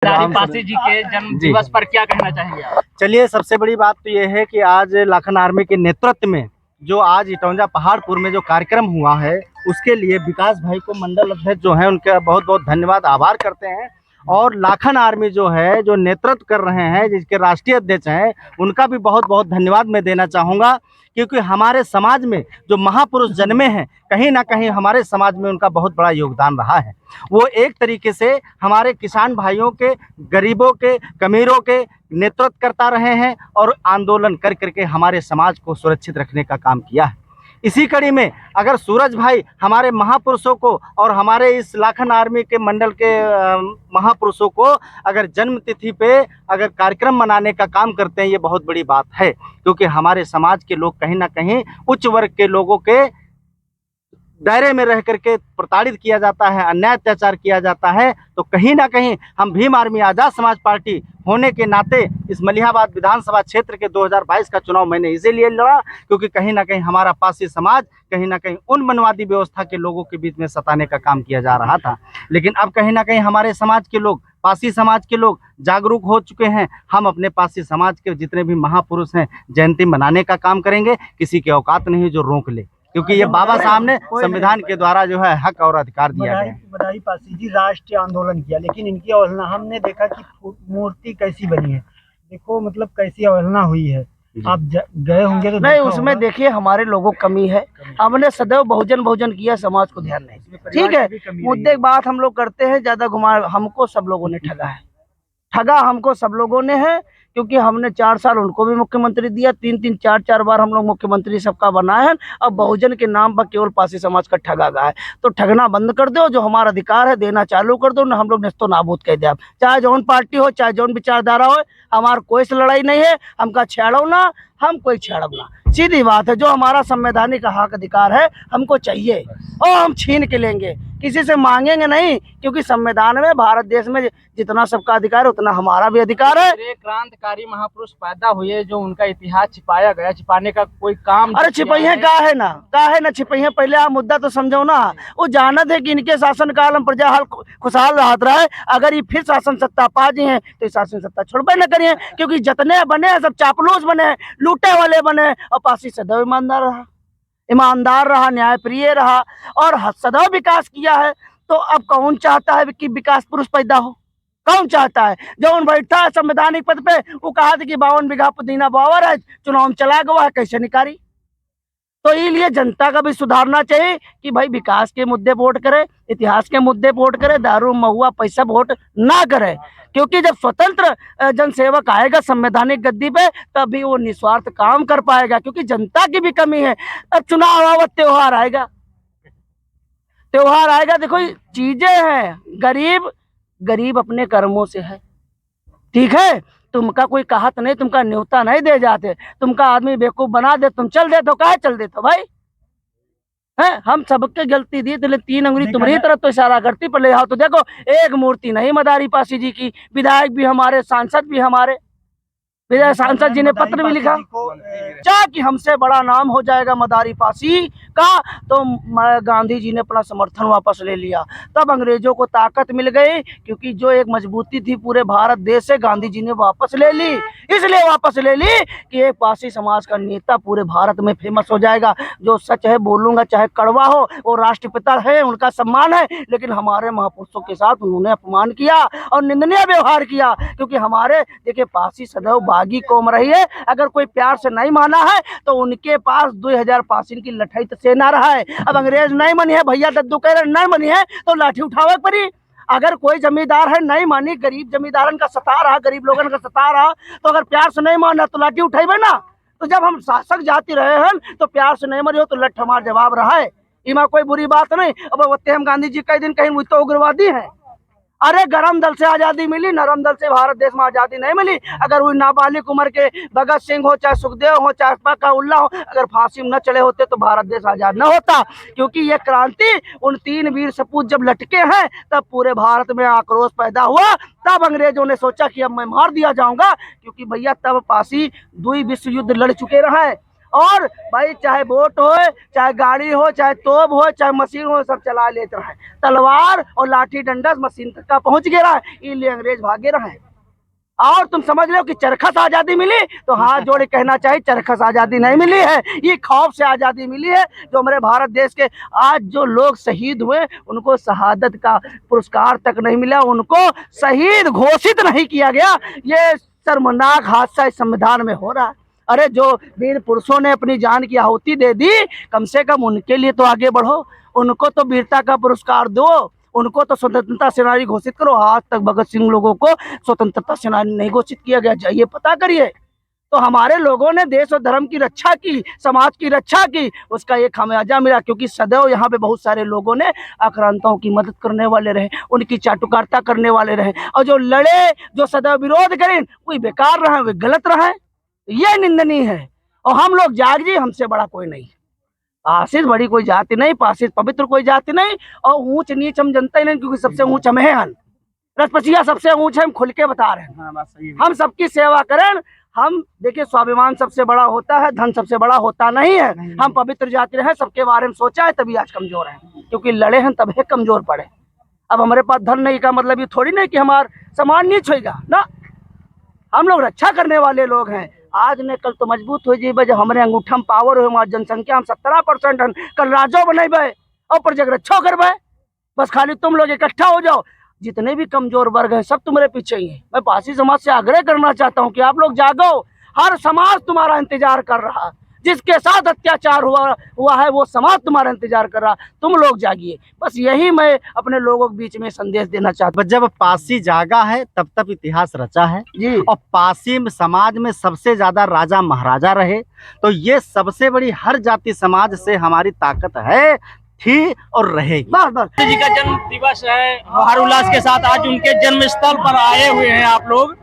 बिहारी पासी जी के जन्म दिवस पर क्या कहना चाहेंगे आप? चलिए, सबसे बड़ी बात तो ये है कि आज लाखन आर्मी के नेतृत्व में जो आज इटौंजा पहाड़पुर में जो कार्यक्रम हुआ है, उसके लिए विकास भाई को मंडल अध्यक्ष जो है उनका बहुत बहुत धन्यवाद आभार करते हैं। और लाखन आर्मी जो है जो नेतृत्व कर रहे हैं, जिसके राष्ट्रीय अध्यक्ष हैं, उनका भी बहुत बहुत धन्यवाद मैं देना चाहूँगा, क्योंकि हमारे समाज में जो महापुरुष जन्मे हैं, कहीं ना कहीं हमारे समाज में उनका बहुत बड़ा योगदान रहा है। वो एक तरीके से हमारे किसान भाइयों के, गरीबों के, कमीरों के नेतृत्व करता रहे हैं और आंदोलन कर करके हमारे समाज को सुरक्षित रखने का काम किया है। इसी कड़ी में अगर सूरज भाई हमारे महापुरुषों को और हमारे इस लाखन आर्मी के मंडल के महापुरुषों को अगर जन्म तिथि पे अगर कार्यक्रम मनाने का काम करते हैं, ये बहुत बड़ी बात है, क्योंकि हमारे समाज के लोग कहीं ना कहीं उच्च वर्ग के लोगों के दायरे में रह करके प्रताड़ित किया जाता है, अन्याय अत्याचार किया जाता है। तो कहीं ना कहीं हम भीम आर्मी आज़ाद समाज पार्टी होने के नाते इस मलिहाबाद विधानसभा क्षेत्र के 2022 का चुनाव मैंने इसीलिए लड़ा, क्योंकि कहीं ना कहीं हमारा पासी समाज कहीं ना कहीं उन मनवादी व्यवस्था के लोगों के बीच में सताने का काम किया जा रहा था। लेकिन अब कहीं ना कहीं हमारे समाज के लोग, पासी समाज के लोग जागरूक हो चुके हैं। हम अपने पासी समाज के जितने भी महापुरुष हैं, जयंती मनाने का काम करेंगे। किसी की औकात नहीं जो रोक ले, क्योंकि ये बाबा साहब ने संविधान के द्वारा जो है हक और अधिकार दिया गया है। बधाई पासी जी राष्ट्रीय आंदोलन किया, लेकिन इनकी अवहेलना हमने देखा कि मूर्ति कैसी बनी है, देखो मतलब कैसी अवहेलना हुई है। आप गए होंगे तो नहीं, उसमें देखिए हमारे लोगों की कमी है। हमने सदैव बहुजन किया, समाज को ध्यान नहीं। ठीक है, मुद्दे की बात हम लोग करते हैं, ज्यादा घुमा हमको सब लोगों ने ठगा है। ठगा हमको सब लोगों ने है, क्योंकि हमने 4 साल उनको भी मुख्यमंत्री दिया, 3-3 4-4 बार हम लोग मुख्यमंत्री सबका बनाए हैं। अब बहुजन के नाम पर केवल पासी समाज का ठगा गया है। तो ठगना बंद कर दो, जो हमारा अधिकार है देना चालू कर दो, ना हम लोग नेस्तो नाबूद कह दे। चाहे जौन पार्टी हो, चाहे जौन विचारधारा हो, हमारा कोई से लड़ाई नहीं है। हमका छेड़ो ना, हम कोई छेड़ब ना, सीधी बात है। जो हमारा संवैधानिक हक अधिकार है हमको चाहिए और हम छीन के लेंगे, किसी से मांगेंगे नहीं, क्योंकि संविधान में भारत देश में जितना सबका अधिकार है उतना हमारा भी अधिकार है। क्रांतिकारी महापुरुष पैदा हुए, जो उनका इतिहास छिपाया गया, छिपाने का कोई काम अरे छिपैया का है ना छिपैया। पहले आप मुद्दा तो समझो ना। वो जानत है कि इनके शासन काल में प्रजा हाल खुशहाल रहत रहा है। अगर ये फिर शासन सत्ता पा जी हैं तो शासन सत्ता छोड़बे न करिए, क्योंकि जितने बने सब चापलूस बने, लूटे वाले बने। और पासी सदैव ईमानदार रहा, न्यायप्रिय रहा और सदैव विकास किया है। तो अब कौन चाहता है कि विकास पुरुष पैदा हो? कौन चाहता है? जो उन बैठा है संवैधानिक पद पे, वो कहा था कि 52 बीघा पुदीना बावर है, चुनाव में चला गया है, कैसे निकारी? तो इसलिए जनता का भी सुधारना चाहिए कि भाई विकास के मुद्दे वोट करे, इतिहास के मुद्दे वोट करे, दारू महुआ पैसा वोट ना करे। क्योंकि जब स्वतंत्र जनसेवक आएगा संवैधानिक गद्दी पे, तभी वो निस्वार्थ काम कर पाएगा, क्योंकि जनता की भी कमी है। अब चुनाव आवा, त्योहार आएगा। देखो चीजें हैं, गरीब अपने कर्मों से है। ठीक है, तुमका कोई कहत नहीं, तुमका न्योता नहीं दे जाते, तुमका आदमी बेवकूफ बना दे, तुम चल दे तो काहे चल दे तो भाई है। हम सबके गलती दी, तो 3 अंगुली तुम्हारी तरफ तो इशारा करती, पर ले आओ तो देखो एक मूर्ति नहीं मदारी पासी जी की। विधायक भी हमारे, सांसद भी हमारे, विधायक सांसद जी ने पत्र भी लिखा क्या कि हमसे बड़ा नाम हो जाएगा मदारी पासी का। तो गांधी जी ने अपना समर्थन वापस ले लिया। तब अंग्रेजों को ताकत मिल गई, क्योंकि जो एक मजबूती थी पूरे भारत देश से, गांधी जी ने वापस ले ली। इसलिए वापस ले ली कि एक पासी समाज का नेता पूरे भारत में फेमस हो जाएगा। जो सच है बोलूंगा, चाहे कड़वा हो, वो राष्ट्रपिता है, उनका सम्मान है। लेकिन हमारे महापुरुषों के साथ उन्होंने अपमान किया और निंदनीय व्यवहार किया, क्योंकि हमारे देखिए पासी सदैव बागी कौम रही है। अगर कोई प्यार से नहीं माना है तो उनके पास 2000 पासिन की लठाई सेना रहा है। अब अंग्रेज नहीं मनी है, भैया दद्दू कह रहे नहीं मनी है तो लाठी उठावे पड़ी। अगर कोई जमींदार है नहीं मानी, गरीब जमींदारन का सता रहा, गरीब लोगन का सता रहा, तो अगर प्यार से नहीं माना तो लाठी उठाइबे ना। तो जब हम शासक जाति रहे हैं तो प्यार से नहीं मरी हो तो लठ हमारा जवाब रहा है। इमा कोई बुरी बात नहीं। अब वो हम गांधी जी कई दिन कहीं मुझ तो उग्रवादी है। अरे गरम दल से आजादी मिली, नरम दल से भारत देश में आजादी नहीं मिली। अगर वो नाबालिग उम्र के भगत सिंह हो, चाहे सुखदेव हो, चाहे अशफाकुल्ला हो, अगर फांसी में न चढ़े होते तो भारत देश आजाद न होता। क्योंकि ये क्रांति उन 3 वीर सपूत जब लटके हैं, तब पूरे भारत में आक्रोश पैदा हुआ। तब अंग्रेजों ने सोचा कि अब मैं मार दिया जाऊंगा, क्योंकि भैया तब पासी 2 विश्व युद्ध लड़ चुके रहे। और भाई चाहे बोट हो, चाहे गाड़ी हो, चाहे तोप हो, चाहे मशीन हो, सब चला लेते रहे। तलवार और लाठी डंडा मशीन तक का पहुंच गया है, इसलिए अंग्रेज भागे रहे। और तुम समझ लो कि चरखस आजादी मिली, तो हाथ जोड़ के कहना चाहिए चरखस आजादी नहीं मिली है, ये खौफ से आजादी मिली है। जो हमारे भारत देश के आज जो लोग शहीद हुए उनको शहादत का पुरस्कार तक नहीं मिला, उनको शहीद घोषित नहीं किया गया। ये शर्मनाक हादसा इस संविधान में हो रहा है। अरे जो वीर पुरुषों ने अपनी जान की आहुति दे दी, कम से कम उनके लिए तो आगे बढ़ो, उनको तो वीरता का पुरस्कार दो, उनको तो स्वतंत्रता सेनानी घोषित करो। आज तक भगत सिंह लोगों को स्वतंत्रता सेनानी नहीं घोषित किया गया, जाइए पता करिए। तो हमारे लोगों ने देश और धर्म की रक्षा की, समाज की रक्षा की, उसका एक खामियाजा मिला, क्योंकि सदैव यहाँ पे बहुत सारे लोगों ने आक्रांताओं की मदद करने वाले रहे, उनकी चाटुकारिता करने वाले रहे, और जो लड़े, जो सदैव विरोध करें, कोई बेकार रहे, वे गलत रहे, ये निंदनीय है। और हम लोग जाग जी, हमसे बड़ा कोई नहीं, पासिस बड़ी कोई जाति नहीं, पासिस पवित्र कोई जाति नहीं, और ऊंच नीच हम जनता ही नहीं, क्योंकि सबसे ऊंच हम हैं। रसपसिया सबसे ऊंच है, हम खुल के बता रहे हैं। हम सबकी सेवा करें। हम देखिए, स्वाभिमान सबसे बड़ा होता है, धन सबसे बड़ा होता नहीं है। हम पवित्र जाति रहे, सबके बारे में सोचा है, तभी आज कमजोर है, क्योंकि लड़े हैं तब है कमजोर पड़े। अब हमारे पास धन नहीं का मतलब ये थोड़ी नहीं कि हमारा सम्मान नीच होगा ना, हम लोग रक्षा करने वाले लोग हैं। आज ने कल तो मजबूत हो जाए, जब हमारे अंगूठा में पावर हो, हमारी जनसंख्या हम 17% है, कल राजो बनेबे और प्रजग रक्षा करबे। बस खाली तुम लोग इकट्ठा हो जाओ, जितने भी कमजोर वर्ग हैं सब तुम्हारे पीछे ही है। मैं पासी समाज से आग्रह करना चाहता हूँ कि आप लोग जागो, हर समाज तुम्हारा इंतजार कर रहा है, जिसके साथ अत्याचार हुआ है वो समाज तुम्हारा इंतजार कर रहा, तुम लोग जागिए। बस यही मैं अपने लोगों के बीच में संदेश देना चाहता हूँ। जब पासी जागा है तब तब इतिहास रचा है जी। और पासी में समाज में सबसे ज्यादा राजा महाराजा रहे, तो ये सबसे बड़ी हर जाति समाज से हमारी ताकत है, थी और रहेगी। बस बस जी का जन्म दिवस है, हर्षोल्लास के साथ आज उनके जन्म स्थल पर आए हुए हैं आप लोग,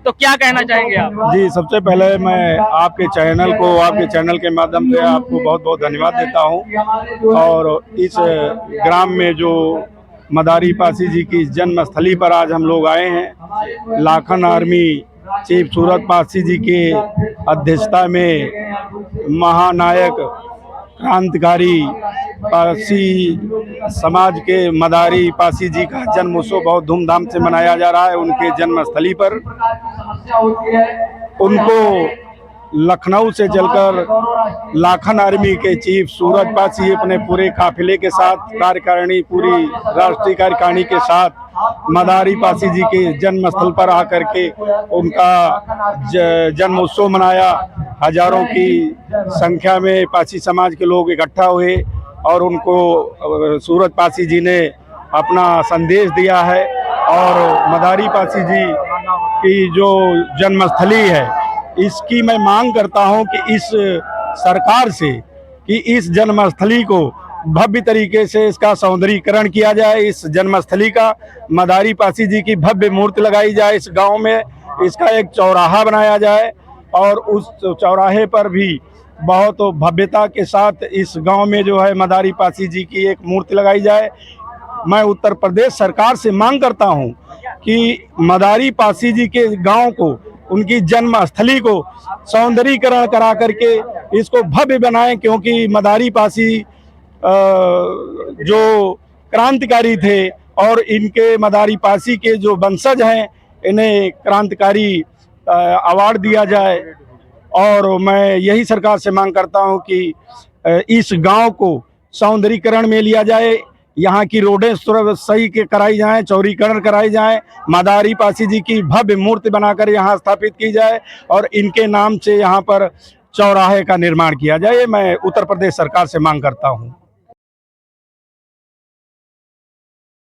तो क्या कहना चाहेंगे आप? जी, सबसे पहले मैं आपके चैनल को, आपके चैनल के माध्यम से आपको बहुत बहुत धन्यवाद देता हूं। और इस ग्राम में जो मदारी पासी जी की जन्मस्थली पर आज हम लोग आए हैं, लाखन आर्मी चीफ सूरत पासी जी के अध्यक्षता में महानायक क्रांतिकारी पासी समाज के मदारी पासी जी का जन्म उत्सव बहुत धूमधाम से मनाया जा रहा है। उनके जन्मस्थली पर उनको लखनऊ से चलकर लाखन आर्मी के चीफ सूरज पासी अपने पूरे काफिले के साथ, कार्यकारिणी, पूरी राष्ट्रीय कार्यकारिणी के साथ मदारी पासी जी के जन्मस्थल पर आकर के उनका जन्म उत्सव मनाया। हजारों की संख्या में पासी समाज के लोग इकट्ठा हुए और उनको सूरज पासी जी ने अपना संदेश दिया है। और मदारी पासी जी की जो जन्मस्थली है, इसकी मैं मांग करता हूं कि इस सरकार से कि इस जन्मस्थली को भव्य तरीके से इसका सौंदर्यीकरण किया जाए। इस जन्मस्थली का मदारी पासी जी की भव्य मूर्ति लगाई जाए। इस गांव में इसका एक चौराहा बनाया जाए और उस चौराहे पर भी बहुत भव्यता के साथ इस गांव में जो है मदारी पासी जी की एक मूर्ति लगाई जाए। मैं उत्तर प्रदेश सरकार से मांग करता हूं कि मदारी पासी जी के गांव को, उनकी जन्मस्थली को सौंदर्यीकरण करा करके इसको भव्य बनाएं, क्योंकि मदारी पासी जो क्रांतिकारी थे और इनके मदारी पासी के जो वंशज हैं, इन्हें क्रांतिकारी अवार्ड दिया जाए। और मैं यही सरकार से मांग करता हूं कि इस गांव को सौंदर्यीकरण में लिया जाए, यहाँ की रोडें सही के कराई जाएं, चौड़ीकरण कराई जाएं, मदारी पासी जी की भव्य मूर्ति बनाकर यहाँ स्थापित की जाए और इनके नाम से यहाँ पर चौराहे का निर्माण किया जाए। मैं उत्तर प्रदेश सरकार से मांग करता हूँ।